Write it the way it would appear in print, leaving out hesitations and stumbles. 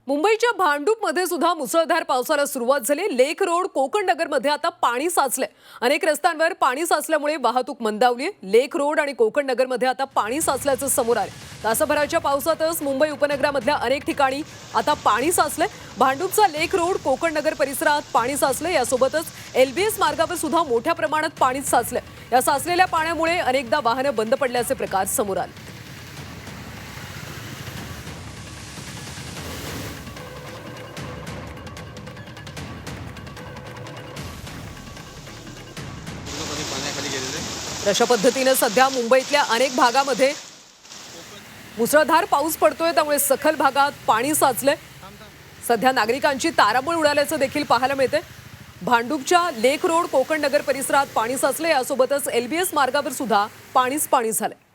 मुंबईच्या भांडूपमध्ये सुद्धा मुसळधार पावसाला सुरुवात झाली। लेक रोड कोकण नगरमध्ये आता पाणी साचले। अनेक रस्त्यांवर पाणी साचल्यामुळे वाहतूक मंदावली। लेक रोड आणि कोकण नगरमध्ये आता पाणी साचल्याचं समोर आले। तासाभराच्या पावसातच मुंबई उपनगरामधल्या अनेक ठिकाणी आता पाणी साचले। भांडूपचा लेक रोड कोकण नगर परिसरात पाणी साचले। यासोबतच LBS मार्गावर सुद्धा मोठ्या प्रमाणात पाणी साचले। या साचलेल्या पाण्यामुळे अनेकदा वाहनं बंद पडल्याचे प्रकार समोर आले। अशा पद्धतीने सध्या मुंबईतल्या अनेक भागामध्ये मुसळधार पाऊस पडतोय, त्यामुळे सखल भागात पाणी साचले। सध्या नागरिकांची तारांबळ उडाल्याचं देखील पाहायला मिळते। भांडूपच्या लेक रोड कोकण नगर परिसरात पाणी साचले। यासोबतच LBS मार्गावर सुद्धा पाणीच पाणी झाले।